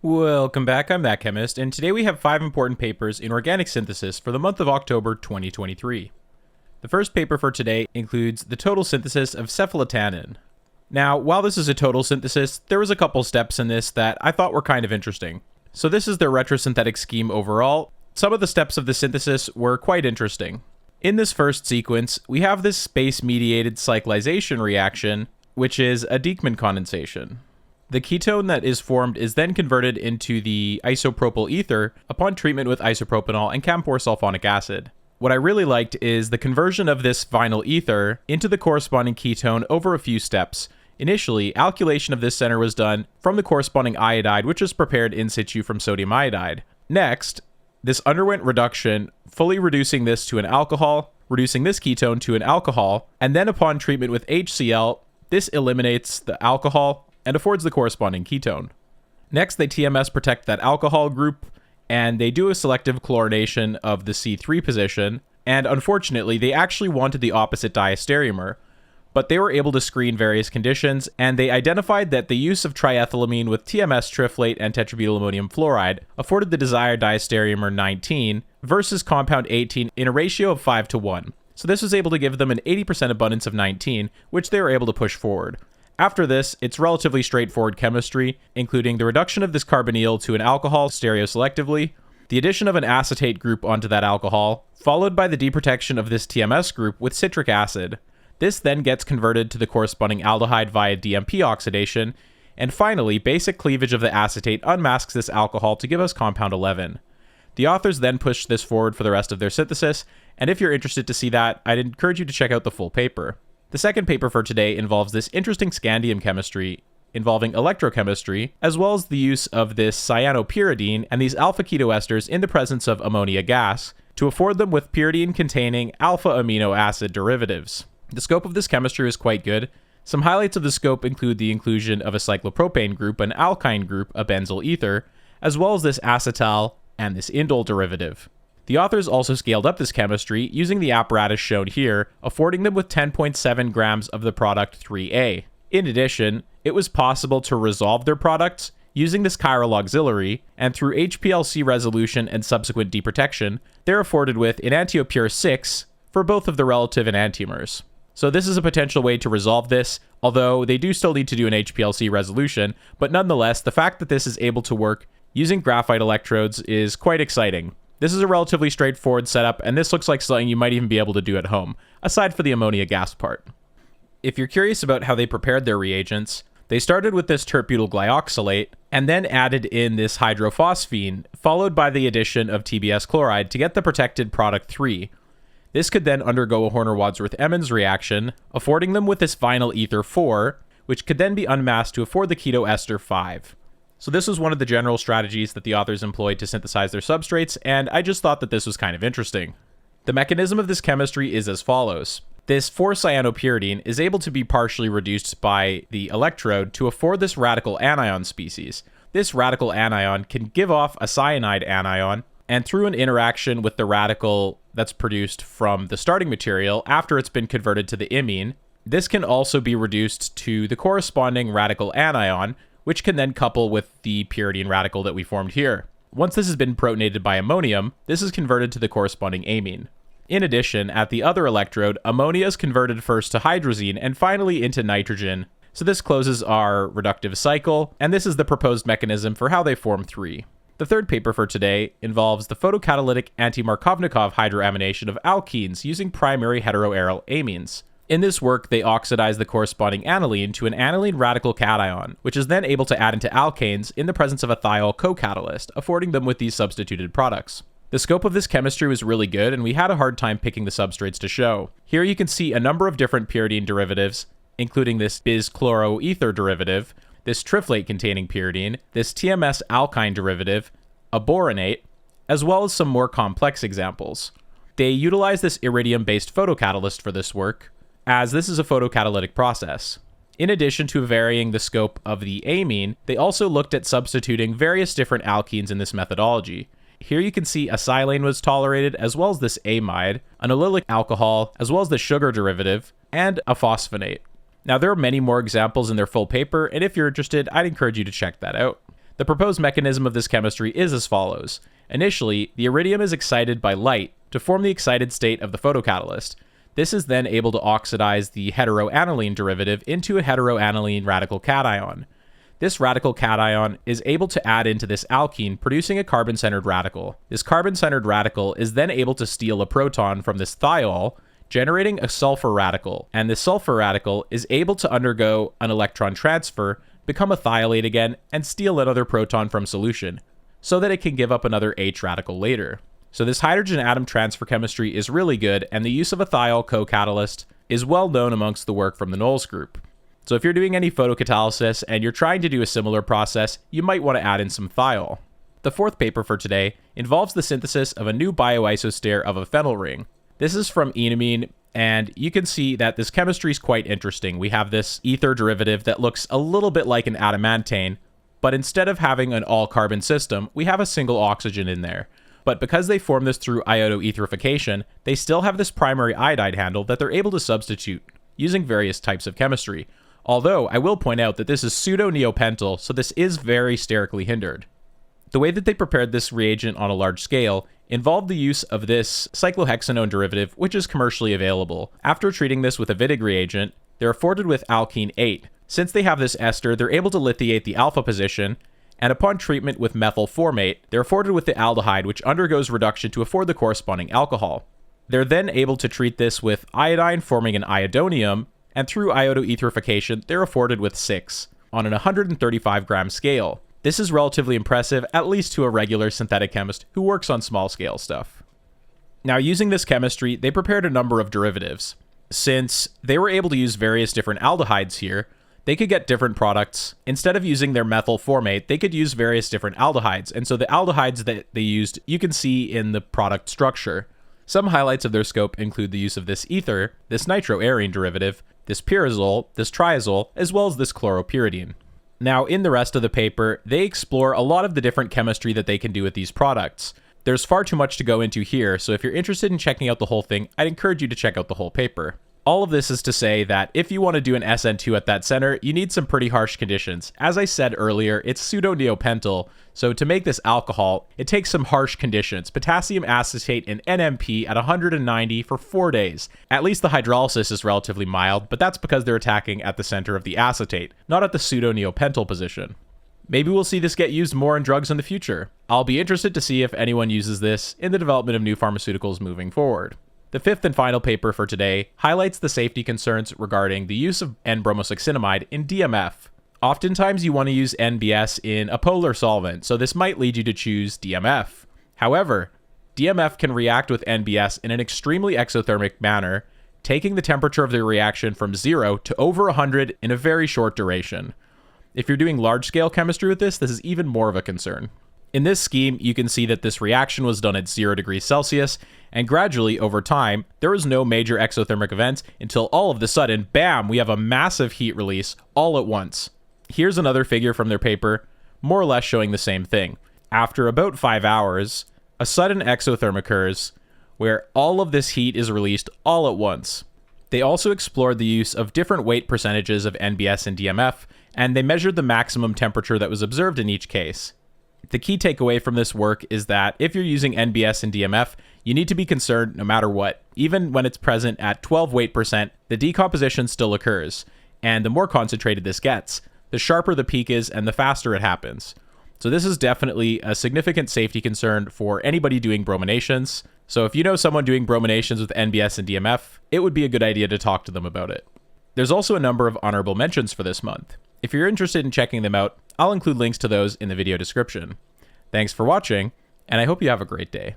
Welcome back, I'm that Chemist, and today we have 5 important papers in organic synthesis for the month of October 2023. The first paper for today includes the total synthesis of cephalotannin. Now, while this is a total synthesis, there was a couple steps in this that I thought were kind of interesting. So this is their retrosynthetic scheme overall. Some of the steps of the synthesis were quite interesting. In this first sequence, we have this space-mediated cyclization reaction, which is a Dieckmann condensation. The ketone that is formed is then converted into the isopropyl ether upon treatment with isopropanol and camphor sulfonic acid. What I really liked is the conversion of this vinyl ether into the corresponding ketone over a few steps. Initially, alkylation of this center was done from the corresponding iodide, which was prepared in situ from sodium iodide. Next, this underwent reduction, fully reducing this to an alcohol, reducing this ketone to an alcohol, and then upon treatment with HCl, this eliminates the alcohol and affords the corresponding ketone. Next, they TMS protect that alcohol group, and they do a selective chlorination of the C3 position, and unfortunately, they actually wanted the opposite diastereomer, but they were able to screen various conditions, and they identified that the use of triethylamine with TMS triflate and tetrabutylammonium fluoride afforded the desired diastereomer 19 versus compound 18 in a ratio of 5:1. So this was able to give them an 80% abundance of 19, which they were able to push forward. After this, it's relatively straightforward chemistry, including the reduction of this carbonyl to an alcohol stereoselectively, the addition of an acetate group onto that alcohol, followed by the deprotection of this TMS group with citric acid. This then gets converted to the corresponding aldehyde via DMP oxidation, and finally, basic cleavage of the acetate unmasks this alcohol to give us compound 11. The authors then push this forward for the rest of their synthesis, and if you're interested to see that, I'd encourage you to check out the full paper. The second paper for today involves this interesting scandium chemistry involving electrochemistry, as well as the use of this cyanopyridine and these alpha ketoesters in the presence of ammonia gas to afford them with pyridine-containing alpha amino acid derivatives. The scope of this chemistry is quite good. Some highlights of the scope include the inclusion of a cyclopropane group, an alkyne group, a benzyl ether, as well as this acetal and this indole derivative. The authors also scaled up this chemistry using the apparatus shown here, affording them with 10.7 grams of the product 3A. In addition, it was possible to resolve their products using this chiral auxiliary, and through HPLC resolution and subsequent deprotection, they're afforded with enantiopure 6 for both of the relative enantiomers. So this is a potential way to resolve this, although they do still need to do an HPLC resolution, but nonetheless, the fact that this is able to work using graphite electrodes is quite exciting. This is a relatively straightforward setup, and this looks like something you might even be able to do at home, aside for the ammonia gas part. If you're curious about how they prepared their reagents, they started with this tert-butyl glyoxylate, and then added in this hydrophosphine, followed by the addition of TBS chloride to get the protected product 3. This could then undergo a Horner-Wadsworth-Emmons reaction, affording them with this vinyl ether 4, which could then be unmasked to afford the ketoester 5. So this was one of the general strategies that the authors employed to synthesize their substrates, and I just thought that this was kind of interesting. The mechanism of this chemistry is as follows. This 4-cyanopyridine is able to be partially reduced by the electrode to afford this radical anion species. This radical anion can give off a cyanide anion, and through an interaction with the radical that's produced from the starting material after it's been converted to the imine, this can also be reduced to the corresponding radical anion, which can then couple with the pyridine radical that we formed here. Once this has been protonated by ammonium, this is converted to the corresponding amine. In addition, at the other electrode, ammonia is converted first to hydrazine and finally into nitrogen. So this closes our reductive cycle, and this is the proposed mechanism for how they form 3. The third paper for today involves the photocatalytic anti-Markovnikov hydroamination of alkenes using primary heteroaryl amines. In this work, they oxidize the corresponding aniline to an aniline radical cation, which is then able to add into alkanes in the presence of a thiol co-catalyst, affording them with these substituted products. The scope of this chemistry was really good, and we had a hard time picking the substrates to show. Here you can see a number of different pyridine derivatives, including this bis-chloroether derivative, this triflate-containing pyridine, this TMS alkyne derivative, a boronate, as well as some more complex examples. They utilize this iridium-based photocatalyst for this work, as this is a photocatalytic process. In addition to varying the scope of the amine, they also looked at substituting various different alkenes in this methodology. Here you can see acylane was tolerated, as well as this amide, an allylic alcohol, as well as the sugar derivative, and a phosphonate. Now, there are many more examples in their full paper, and if you're interested, I'd encourage you to check that out. The proposed mechanism of this chemistry is as follows. Initially, the iridium is excited by light to form the excited state of the photocatalyst. This is then able to oxidize the heteroaniline derivative into a heteroaniline radical cation. This radical cation is able to add into this alkene, producing a carbon-centered radical. This carbon-centered radical is then able to steal a proton from this thiol, generating a sulfur radical, and this sulfur radical is able to undergo an electron transfer, become a thiolate again, and steal another proton from solution, so that it can give up another H radical later. So this hydrogen atom transfer chemistry is really good, and the use of a thiol co-catalyst is well known amongst the work from the Knowles group. So if you're doing any photocatalysis and you're trying to do a similar process, you might want to add in some thiol. The fourth paper for today involves the synthesis of a new bioisostere of a phenyl ring. This is from enamine, and you can see that this chemistry is quite interesting. We have this ether derivative that looks a little bit like an adamantane, but instead of having an all-carbon system, we have a single oxygen in there. But because they form this through iodoetherification, they still have this primary iodide handle that they're able to substitute using various types of chemistry. Although, I will point out that this is pseudo-neopentyl, so this is very sterically hindered. The way that they prepared this reagent on a large scale involved the use of this cyclohexanone derivative, which is commercially available. After treating this with a Wittig reagent, they're afforded with alkene 8. Since they have this ester, they're able to lithiate the alpha position, and upon treatment with methyl formate, they're afforded with the aldehyde, which undergoes reduction to afford the corresponding alcohol. They're then able to treat this with iodine forming an iodonium, and through iodoetherification, they're afforded with 6 on an 135 gram scale. This is relatively impressive, at least to a regular synthetic chemist who works on small scale stuff. Now, using this chemistry, they prepared a number of derivatives. Since they were able to use various different aldehydes here, they could get different products. Instead of using their methyl formate, they could use various different aldehydes. And so the aldehydes that they used, you can see in the product structure. Some highlights of their scope include the use of this ether, this nitroarene derivative, this pyrazole, this triazole, as well as this chloropyridine. Now, in the rest of the paper, they explore a lot of the different chemistry that they can do with these products. There's far too much to go into here, so if you're interested in checking out the whole thing, I'd encourage you to check out the whole paper. All of this is to say that if you want to do an SN2 at that center, you need some pretty harsh conditions. As I said earlier, it's pseudo-neopentyl, so to make this alcohol, it takes some harsh conditions. Potassium acetate and NMP at 190 for 4 days. At least the hydrolysis is relatively mild, but that's because they're attacking at the center of the acetate, not at the pseudo-neopentyl position. Maybe we'll see this get used more in drugs in the future. I'll be interested to see if anyone uses this in the development of new pharmaceuticals moving forward. The fifth and final paper for today highlights the safety concerns regarding the use of N-bromosuccinimide in DMF. Oftentimes you want to use NBS in a polar solvent, so this might lead you to choose DMF. However, DMF can react with NBS in an extremely exothermic manner, taking the temperature of the reaction from 0 to over 100 in a very short duration. If you're doing large-scale chemistry with this is even more of a concern. In this scheme, you can see that this reaction was done at 0 degrees Celsius, and gradually, over time, there was no major exothermic events until all of a sudden, bam, we have a massive heat release all at once. Here's another figure from their paper, more or less showing the same thing. After about 5 hours, a sudden exotherm occurs, where all of this heat is released all at once. They also explored the use of different weight percentages of NBS and DMF, and they measured the maximum temperature that was observed in each case. The key takeaway from this work is that if you're using NBS and DMF, you need to be concerned no matter what. Even when it's present at 12 weight percent, the decomposition still occurs, and the more concentrated this gets, the sharper the peak is and the faster it happens. So this is definitely a significant safety concern for anybody doing brominations. So if you know someone doing brominations with NBS and DMF, it would be a good idea to talk to them about it. There's also a number of honorable mentions for this month. If you're interested in checking them out, I'll include links to those in the video description. Thanks for watching, and I hope you have a great day.